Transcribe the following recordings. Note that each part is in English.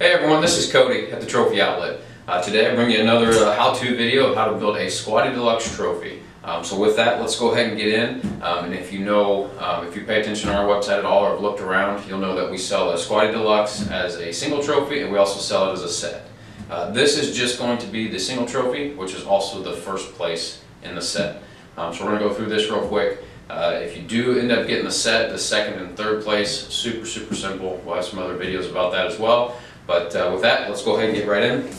Hey everyone, this is Cody at the Trophy Outlet. Today I bring you another how-to video of how to build a Squatty Deluxe trophy. So with that, let's go ahead and get in. And if you pay attention on our website at all or have looked around, you'll know that we sell a Squatty Deluxe as a single trophy, and we also sell it as a set. This is just going to be the single trophy, which is also the first place in the set. So we're going to go through this real quick. If you do end up getting the set, the second and third place, super simple. We'll have some other videos about that as well. But with that, let's go ahead and get right in.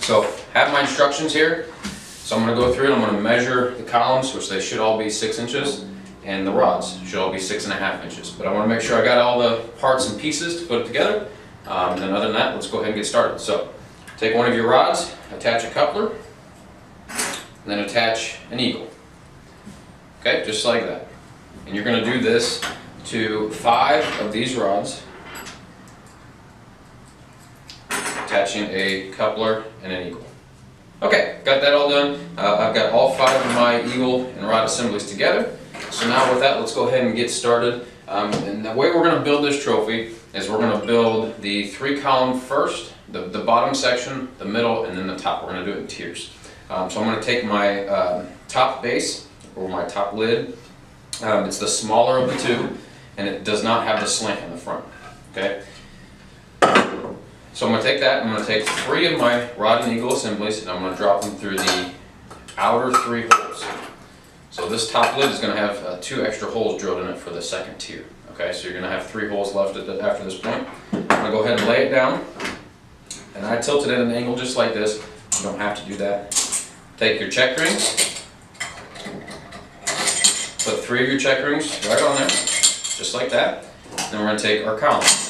So I have my instructions here. So I'm going to go through and I'm going to measure the columns, which they should all be 6 inches, and the rods should all be 6.5 inches. But I want to make sure I got all the parts and pieces to put it together. And then other than that, let's go ahead and get started. So take one of your rods, attach a coupler, and then attach an eagle. Okay, just like that. And you're going to do this to 5 of these rods, attaching a coupler and an eagle. Okay, got that all done. I've got all 5 of my eagle and rod assemblies together. So now with that, let's go ahead and get started. And the way we're going to build this trophy is we're going to build the 3-column first, the bottom section, the middle, and then the top. We're going to do it in tiers. So I'm going to take my top base, or my top lid. It's the smaller of the two, and it does not have the slant in the front. Okay. So I'm going to take that, I'm going to take 3 of my rod and eagle assemblies, and I'm going to drop them through the outer 3 holes. So this top lid is going to have 2 extra holes drilled in it for the second tier. Okay, so you're going to have 3 holes left after this point. I'm going to go ahead and lay it down, and I tilt it at an angle just like this. You don't have to do that. Take your check rings, put 3 of your check rings right on there, just like that. Then we're going to take our columns.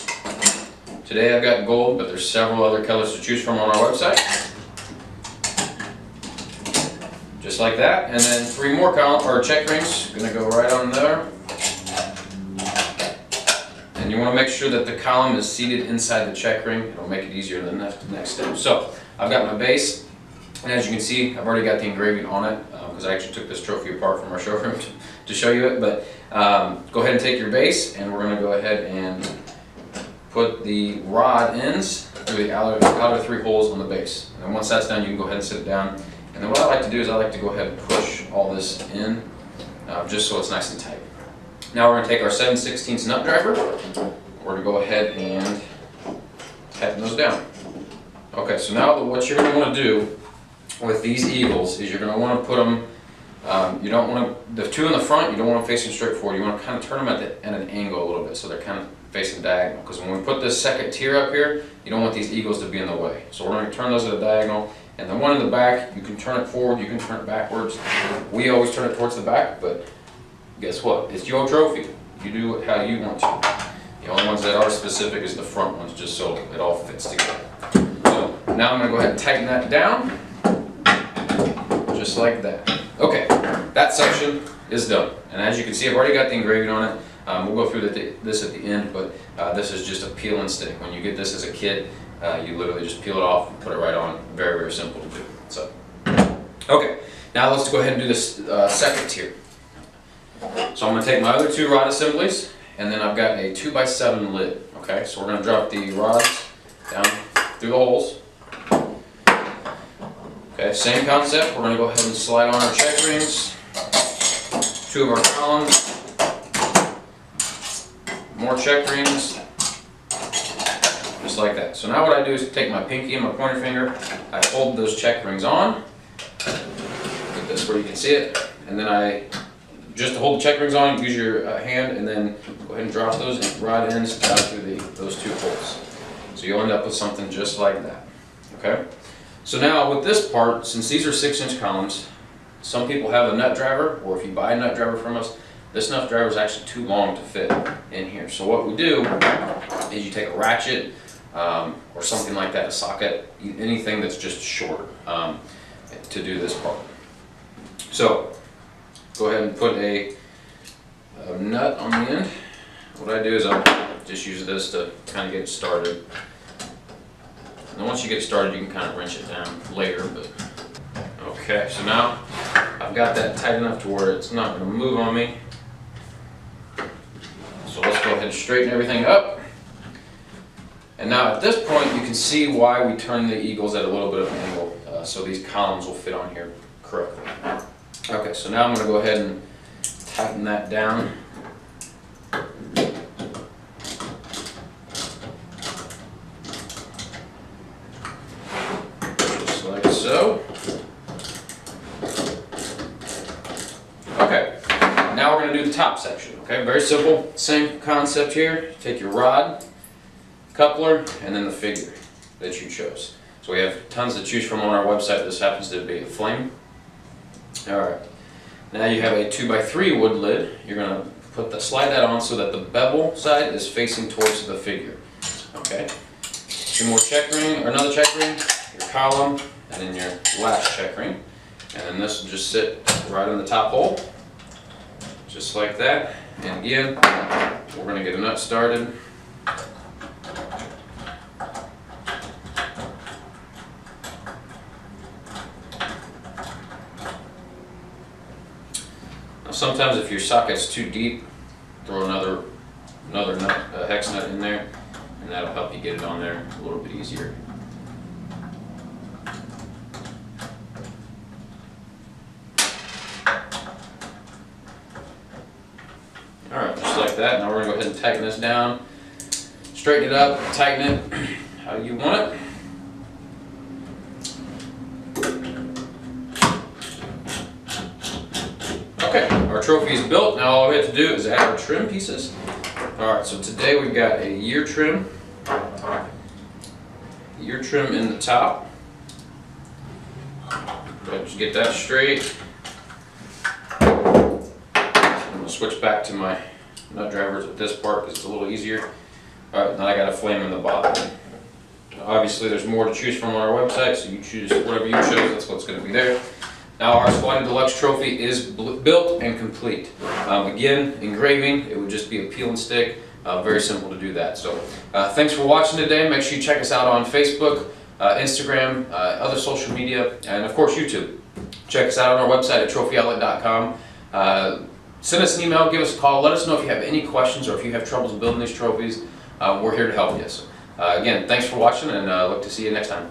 Today I've got gold, but there's several other colors to choose from on our website. Just like that, and then 3 more check rings. Going to go right on there. And you want to make sure that the column is seated inside the check ring. It'll make it easier the next step. So I've got my base, and as you can see, I've already got the engraving on it because I actually took this trophy apart from our showroom to show you it. But go ahead and take your base, and we're going to go ahead and put the rod ends through the outer 3 holes on the base. And then once that's done, you can go ahead and sit it down. And then what I like to do is I like to go ahead and push all this in, just so it's nice and tight. Now we're going to take our 7/16 nut driver. We're going to go ahead and tighten those down. Okay, so now what you're going to want to do with these eagles is you're going to want to put them, you don't want to, the 2 in the front, you don't want them facing straight forward. You want to kind of turn them at an angle a little bit so they're kind of facing diagonal, because when we put this second tier up here, you don't want these eagles to be in the way. So we're going to turn those at a diagonal, and the one in the back, you can turn it forward, you can turn it backwards. We always turn it towards the back, but guess what? It's your trophy. You do it how you want to. The only ones that are specific is the front ones, just so it all fits together. So now I'm going to go ahead and tighten that down, just like that. Okay, that section is done. And as you can see, I've already got the engraving on it. We'll go through this at the end, but this is just a peel and stick. When you get this as a kit, you literally just peel it off and put it right on. Very simple to do. So, okay, now let's go ahead and do this second tier. So I'm going to take my other 2 rod assemblies, and then I've got a 2x7 lid. Okay, so we're going to drop the rods down through the holes. Okay, same concept. We're going to go ahead and slide on our check rings, 2 of our columns, more check rings, just like that. So now what I do is take my pinky and my pointer finger, I hold those check rings on, like this where you can see it, and then just to hold the check rings on, use your hand, and then go ahead and drop those rod ends down through those 2 holes. So you'll end up with something just like that. Okay? So now with this part, since these are 6-inch columns, some people have a nut driver, or if you buy a nut driver from us, this nut driver is actually too long to fit in here. So what we do is you take a ratchet or something like that, a socket, anything that's just short to do this part. So go ahead and put a nut on the end. What I do is I just use this to kind of get it started. And then once you get started, you can kind of wrench it down later. But okay, so now I've got that tight enough to where it's not going to move on me. So let's go ahead and straighten everything up. And now at this point, you can see why we turn the eagles at a little bit of an angle, so these columns will fit on here correctly. Okay, so now I'm going to go ahead and tighten that down. Just like so. Okay, now we're going to do the top section. Okay, very simple, same concept here. Take your rod, coupler, and then the figure that you chose. So we have tons to choose from on our website. This happens to be a flame. Alright, now you have a 2x3 wood lid. You're going to slide that on so that the bevel side is facing towards the figure. Okay, two more check ring, or another check ring, your column, and then your last check ring. And then this will just sit right in the top hole, just like that. And again, we're going to get a nut started. Sometimes if your socket's too deep, throw another nut, hex nut in there, and that'll help you get it on there a little bit easier. Alright, just like that. Now we're going to go ahead and tighten this down, straighten it up, tighten it how you want it. Okay, our trophy is built. Now all we have to do is add our trim pieces. Alright, so today we've got a ear trim in the top. Just get that straight. I'm going to switch back to my nut drivers at this part because it's a little easier. Alright, now I got a flame in the bottom. Obviously there's more to choose from on our website, so you choose whatever you chose, that's what's going to be there. Now our Squatty Deluxe trophy is built and complete. Again, engraving, it would just be a peel and stick. Very simple to do that. So thanks for watching today. Make sure you check us out on Facebook, Instagram, other social media, and of course YouTube. Check us out on our website at trophyoutlet.com. Send us an email, give us a call, let us know if you have any questions or if you have troubles building these trophies. We're here to help you. So, again, thanks for watching, and look to see you next time.